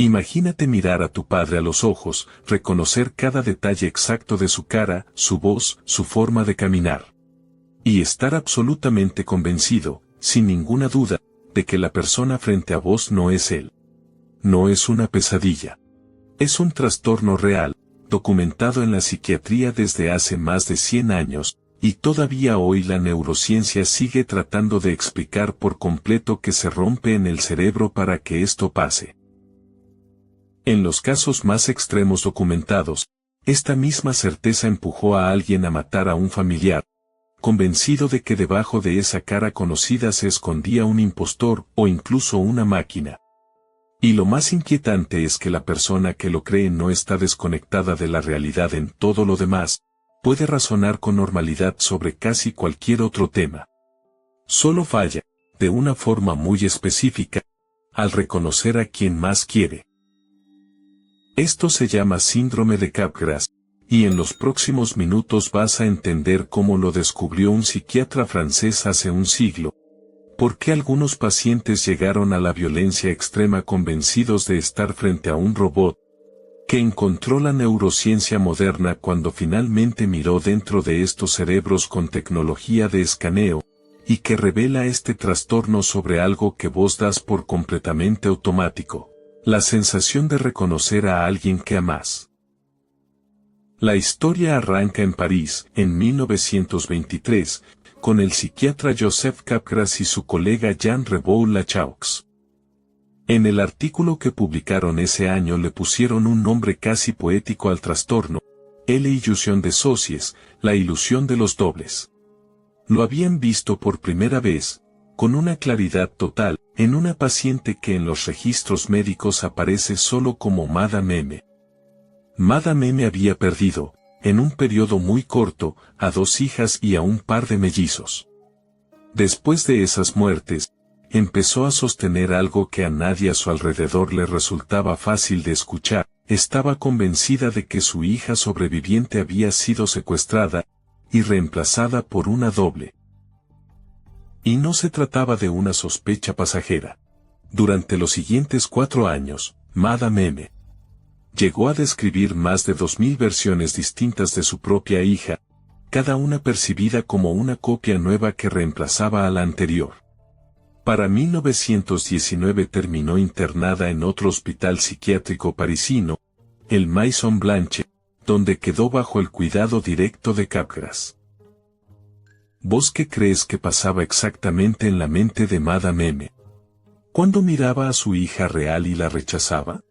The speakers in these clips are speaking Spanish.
Imagínate mirar a tu padre a los ojos, reconocer cada detalle exacto de su cara, su voz, su forma de caminar. Y estar absolutamente convencido, sin ninguna duda, de que la persona frente a vos no es él. No es una pesadilla. Es un trastorno real, documentado en la psiquiatría desde hace más de 100 años, y todavía hoy la neurociencia sigue tratando de explicar por completo qué se rompe en el cerebro para que esto pase. En los casos más extremos documentados, esta misma certeza empujó a alguien a matar a un familiar, convencido de que debajo de esa cara conocida se escondía un impostor o incluso una máquina. Y lo más inquietante es que la persona que lo cree no está desconectada de la realidad en todo lo demás, puede razonar con normalidad sobre casi cualquier otro tema. Solo falla, de una forma muy específica, al reconocer a quien más quiere. Esto se llama síndrome de Capgras, y en los próximos minutos vas a entender cómo lo descubrió un psiquiatra francés hace un siglo, por qué algunos pacientes llegaron a la violencia extrema convencidos de estar frente a un robot, que encontró la neurociencia moderna cuando finalmente miró dentro de estos cerebros con tecnología de escaneo, y que revela este trastorno sobre algo que vos das por completamente automático, la sensación de reconocer a alguien que amás. La historia arranca en París, en 1923, con el psiquiatra Joseph Capgras y su colega Jean Rebaud-Lachaux. En el artículo que publicaron ese año le pusieron un nombre casi poético al trastorno, l'illusion des sociés, la ilusión de los dobles. Lo habían visto por primera vez, con una claridad total, en una paciente que en los registros médicos aparece solo como Madame M. Madame M había perdido, en un periodo muy corto, a 2 hijas y a un par de mellizos. Después de esas muertes, empezó a sostener algo que a nadie a su alrededor le resultaba fácil de escuchar. Estaba convencida de que su hija sobreviviente había sido secuestrada y reemplazada por una doble. Y no se trataba de una sospecha pasajera. Durante los siguientes 4 años, Madame M. llegó a describir más de 2000 versiones distintas de su propia hija, cada una percibida como una copia nueva que reemplazaba a la anterior. Para 1919 terminó internada en otro hospital psiquiátrico parisino, el Maison Blanche, donde quedó bajo el cuidado directo de Capgras. ¿Vos qué crees que pasaba exactamente en la mente de Madame M? ¿Cuándo miraba a su hija real y la rechazaba?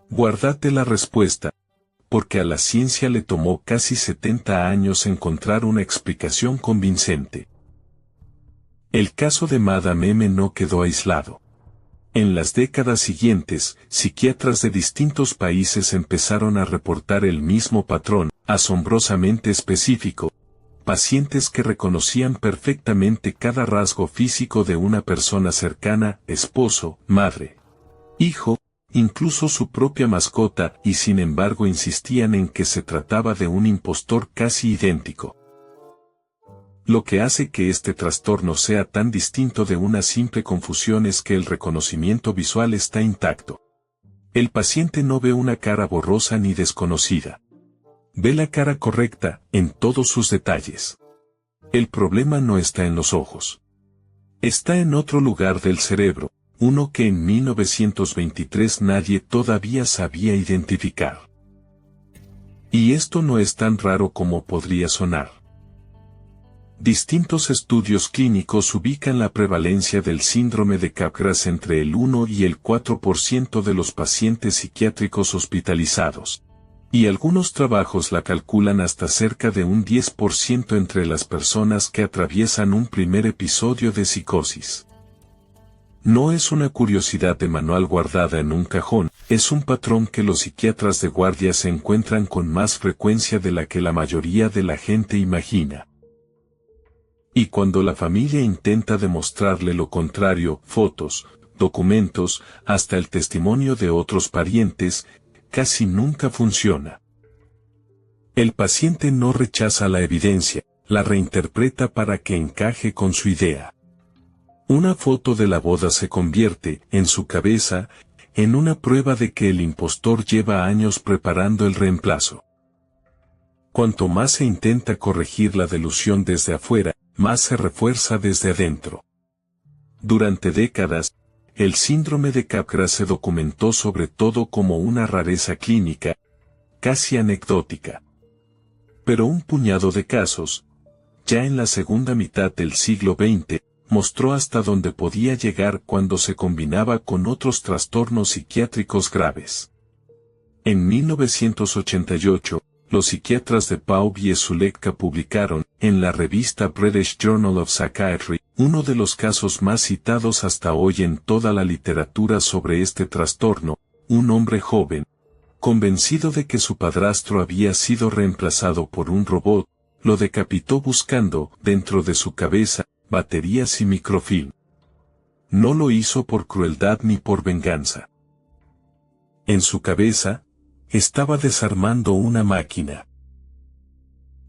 Guárdate la respuesta, porque a la ciencia le tomó casi 70 años encontrar una explicación convincente. El caso de Madame M no quedó aislado. En las décadas siguientes, psiquiatras de distintos países empezaron a reportar el mismo patrón, asombrosamente específico, pacientes que reconocían perfectamente cada rasgo físico de una persona cercana, esposo, madre, hijo, incluso su propia mascota, y sin embargo insistían en que se trataba de un impostor casi idéntico. Lo que hace que este trastorno sea tan distinto de una simple confusión es que el reconocimiento visual está intacto. El paciente no ve una cara borrosa ni desconocida. Ve la cara correcta, en todos sus detalles. El problema no está en los ojos. Está en otro lugar del cerebro, uno que en 1923 nadie todavía sabía identificar. Y esto no es tan raro como podría sonar. Distintos estudios clínicos ubican la prevalencia del síndrome de Capgras entre el 1 y el 4% de los pacientes psiquiátricos hospitalizados. Y algunos trabajos la calculan hasta cerca de un 10% entre las personas que atraviesan un primer episodio de psicosis. No es una curiosidad de manual guardada en un cajón, es un patrón que los psiquiatras de guardia se encuentran con más frecuencia de la que la mayoría de la gente imagina. Y cuando la familia intenta demostrarle lo contrario, fotos, documentos, hasta el testimonio de otros parientes, casi nunca funciona. El paciente no rechaza la evidencia, la reinterpreta para que encaje con su idea. Una foto de la boda se convierte, en su cabeza, en una prueba de que el impostor lleva años preparando el reemplazo. Cuanto más se intenta corregir la delusión desde afuera, más se refuerza desde adentro. Durante décadas, el síndrome de Capgras se documentó sobre todo como una rareza clínica, casi anecdótica. Pero un puñado de casos, ya en la segunda mitad del siglo XX, mostró hasta dónde podía llegar cuando se combinaba con otros trastornos psiquiátricos graves. En 1988, los psiquiatras de Pau y Zuleka publicaron, en la revista British Journal of Psychiatry, uno de los casos más citados hasta hoy en toda la literatura sobre este trastorno, un hombre joven, convencido de que su padrastro había sido reemplazado por un robot, lo decapitó buscando, dentro de su cabeza, baterías y microfilm. No lo hizo por crueldad ni por venganza. En su cabeza, estaba desarmando una máquina.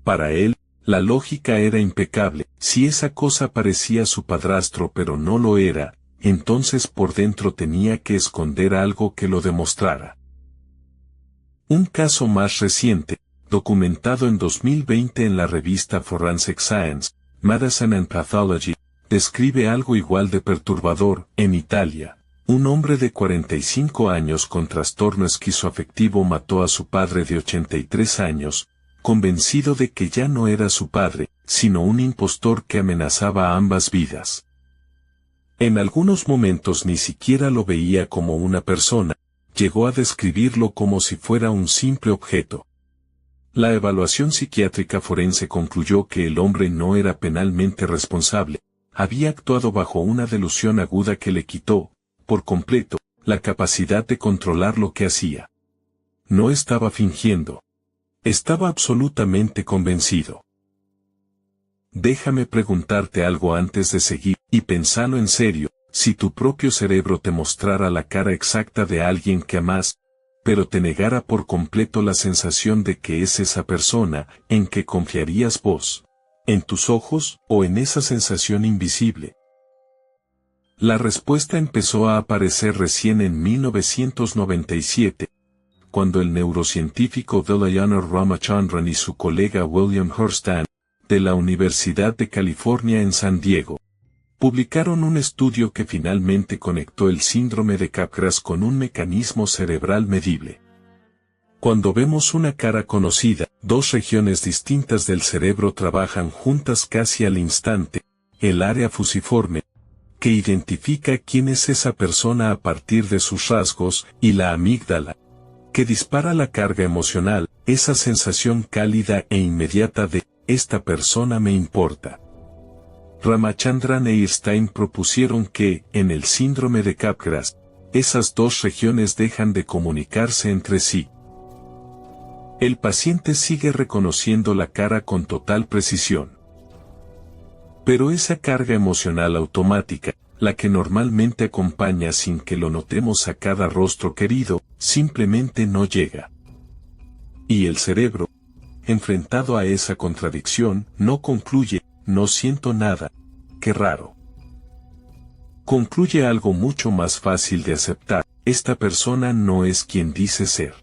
Para él, la lógica era impecable. Si esa cosa parecía su padrastro pero no lo era, entonces por dentro tenía que esconder algo que lo demostrara. Un caso más reciente, documentado en 2020 en la revista Forensic Science, Medicine and Pathology, describe algo igual de perturbador. En Italia, un hombre de 45 años con trastorno esquizoafectivo mató a su padre de 83 años, convencido de que ya no era su padre, sino un impostor que amenazaba a ambas vidas. En algunos momentos ni siquiera lo veía como una persona, llegó a describirlo como si fuera un simple objeto. La evaluación psiquiátrica forense concluyó que el hombre no era penalmente responsable, había actuado bajo una delusión aguda que le quitó, por completo, la capacidad de controlar lo que hacía. No estaba fingiendo. Estaba absolutamente convencido. Déjame preguntarte algo antes de seguir, y pensalo en serio, si tu propio cerebro te mostrara la cara exacta de alguien que amas, pero te negara por completo la sensación de que es esa persona, ¿en qué confiarías vos? ¿En tus ojos o en esa sensación invisible? La respuesta empezó a aparecer recién en 1997, cuando el neurocientífico Delayana Ramachandran y su colega William Hurstan, de la Universidad de California en San Diego, publicaron un estudio que finalmente conectó el síndrome de Capgras con un mecanismo cerebral medible. Cuando vemos una cara conocida, dos regiones distintas del cerebro trabajan juntas casi al instante, el área fusiforme, que identifica quién es esa persona a partir de sus rasgos, y la amígdala, que dispara la carga emocional, esa sensación cálida e inmediata de, esta persona me importa. Ramachandran e Irstein propusieron que, en el síndrome de Capgras, esas dos regiones dejan de comunicarse entre sí. El paciente sigue reconociendo la cara con total precisión. Pero esa carga emocional automática, la que normalmente acompaña sin que lo notemos a cada rostro querido, simplemente no llega. Y el cerebro, enfrentado a esa contradicción, no concluye, no siento nada, qué raro. Concluye algo mucho más fácil de aceptar, esta persona no es quien dice ser.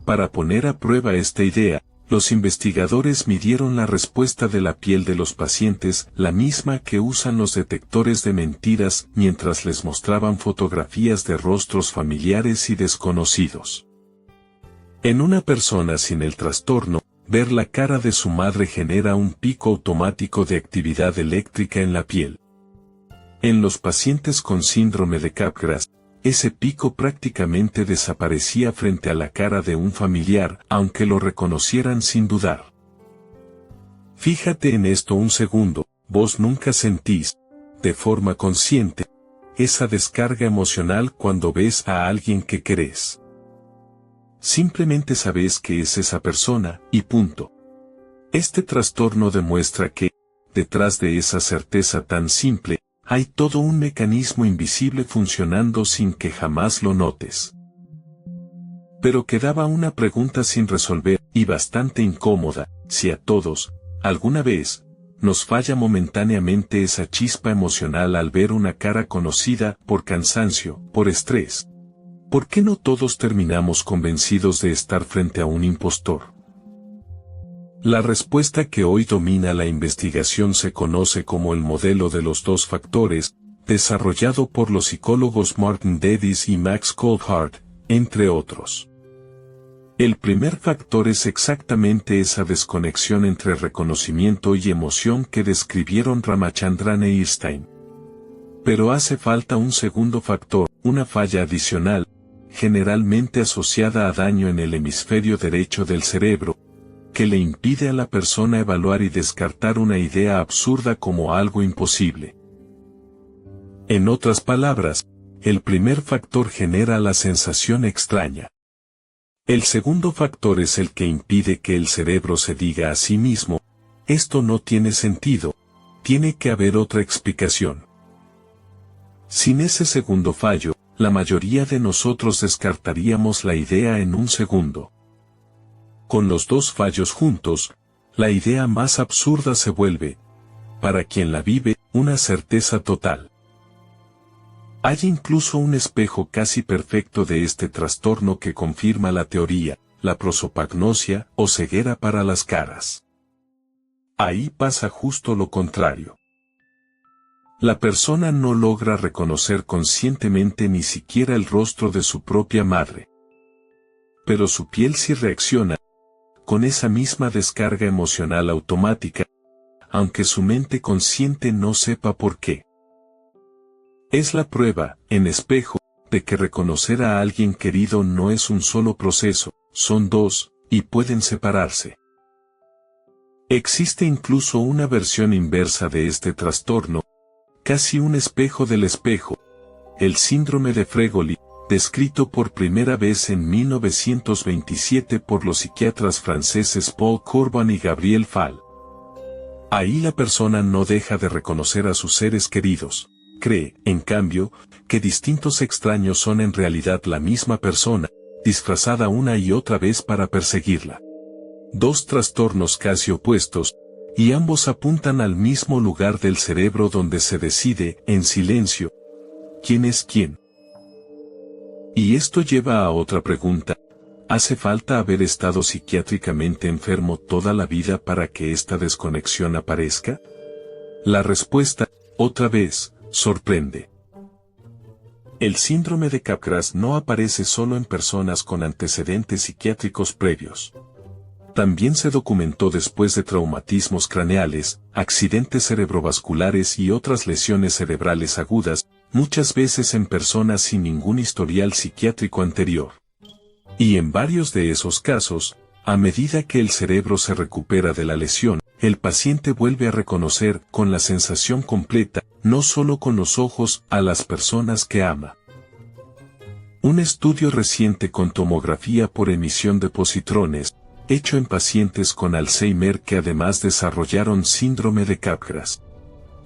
Para poner a prueba esta idea, los investigadores midieron la respuesta de la piel de los pacientes, la misma que usan los detectores de mentiras mientras les mostraban fotografías de rostros familiares y desconocidos. En una persona sin el trastorno, ver la cara de su madre genera un pico automático de actividad eléctrica en la piel. En los pacientes con síndrome de Capgras, ese pico prácticamente desaparecía frente a la cara de un familiar, aunque lo reconocieran sin dudar. Fíjate en esto un segundo, vos nunca sentís, de forma consciente, esa descarga emocional cuando ves a alguien que querés. Simplemente sabes que es esa persona, y punto. Este trastorno demuestra que, detrás de esa certeza tan simple, hay todo un mecanismo invisible funcionando sin que jamás lo notes. Pero quedaba una pregunta sin resolver, y bastante incómoda, si a todos, alguna vez, nos falla momentáneamente esa chispa emocional al ver una cara conocida, por cansancio, por estrés. ¿Por qué no todos terminamos convencidos de estar frente a un impostor? La respuesta que hoy domina la investigación se conoce como el modelo de los dos factores, desarrollado por los psicólogos Martin Dedis y Max Coldhart, entre otros. El primer factor es exactamente esa desconexión entre reconocimiento y emoción que describieron Ramachandran e Irstein. Pero hace falta un segundo factor, una falla adicional, generalmente asociada a daño en el hemisferio derecho del cerebro, que le impide a la persona evaluar y descartar una idea absurda como algo imposible. En otras palabras, el primer factor genera la sensación extraña. El segundo factor es el que impide que el cerebro se diga a sí mismo, esto no tiene sentido, tiene que haber otra explicación. Sin ese segundo fallo, la mayoría de nosotros descartaríamos la idea en un segundo. Con los dos fallos juntos, la idea más absurda se vuelve, para quien la vive, una certeza total. Hay incluso un espejo casi perfecto de este trastorno que confirma la teoría, la prosopagnosia o ceguera para las caras. Ahí pasa justo lo contrario. La persona no logra reconocer conscientemente ni siquiera el rostro de su propia madre. Pero su piel sí reacciona, con esa misma descarga emocional automática, aunque su mente consciente no sepa por qué. Es la prueba, en espejo, de que reconocer a alguien querido no es un solo proceso, son dos, y pueden separarse. Existe incluso una versión inversa de este trastorno, casi un espejo del espejo, el síndrome de Fregoli, descrito por primera vez en 1927 por los psiquiatras franceses Paul Courban y Gabriel Fall. Ahí la persona no deja de reconocer a sus seres queridos. Cree, en cambio, que distintos extraños son en realidad la misma persona, disfrazada una y otra vez para perseguirla. Dos trastornos casi opuestos, y ambos apuntan al mismo lugar del cerebro donde se decide, en silencio, quién es quién. Y esto lleva a otra pregunta, ¿hace falta haber estado psiquiátricamente enfermo toda la vida para que esta desconexión aparezca? La respuesta, otra vez, sorprende. El síndrome de Capgras no aparece solo en personas con antecedentes psiquiátricos previos. También se documentó después de traumatismos craneales, accidentes cerebrovasculares y otras lesiones cerebrales agudas, muchas veces en personas sin ningún historial psiquiátrico anterior. Y en varios de esos casos, a medida que el cerebro se recupera de la lesión, el paciente vuelve a reconocer, con la sensación completa, no solo con los ojos, a las personas que ama. Un estudio reciente con tomografía por emisión de positrones, hecho en pacientes con Alzheimer que además desarrollaron síndrome de Capgras,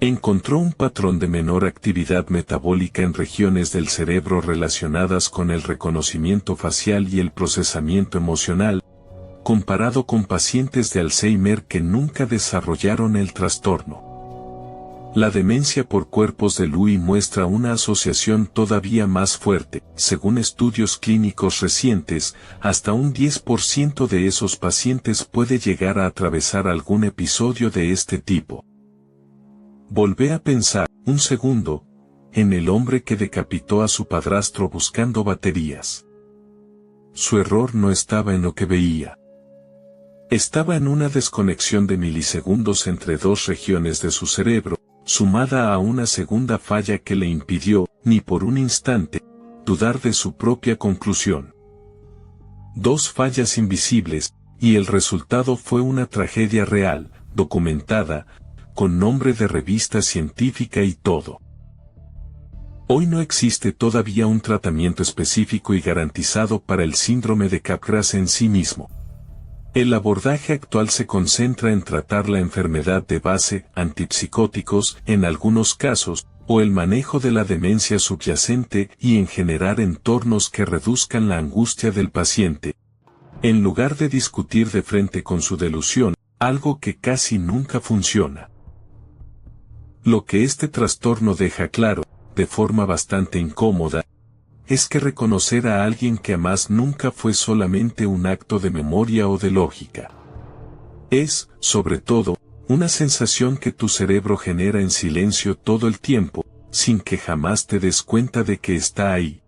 encontró un patrón de menor actividad metabólica en regiones del cerebro relacionadas con el reconocimiento facial y el procesamiento emocional, comparado con pacientes de Alzheimer que nunca desarrollaron el trastorno. La demencia por cuerpos de Lewy muestra una asociación todavía más fuerte, según estudios clínicos recientes, hasta un 10% de esos pacientes puede llegar a atravesar algún episodio de este tipo. Volvé a pensar, un segundo, en el hombre que decapitó a su padrastro buscando baterías. Su error no estaba en lo que veía. Estaba en una desconexión de milisegundos entre dos regiones de su cerebro, sumada a una segunda falla que le impidió, ni por un instante, dudar de su propia conclusión. Dos fallas invisibles, y el resultado fue una tragedia real, documentada, con nombre de revista científica y todo. Hoy no existe todavía un tratamiento específico y garantizado para el síndrome de Capgras en sí mismo. El abordaje actual se concentra en tratar la enfermedad de base, antipsicóticos, en algunos casos, o el manejo de la demencia subyacente y en generar entornos que reduzcan la angustia del paciente, en lugar de discutir de frente con su delusión, algo que casi nunca funciona. Lo que este trastorno deja claro, de forma bastante incómoda, es que reconocer a alguien que amas nunca fue solamente un acto de memoria o de lógica. Es, sobre todo, una sensación que tu cerebro genera en silencio todo el tiempo, sin que jamás te des cuenta de que está ahí.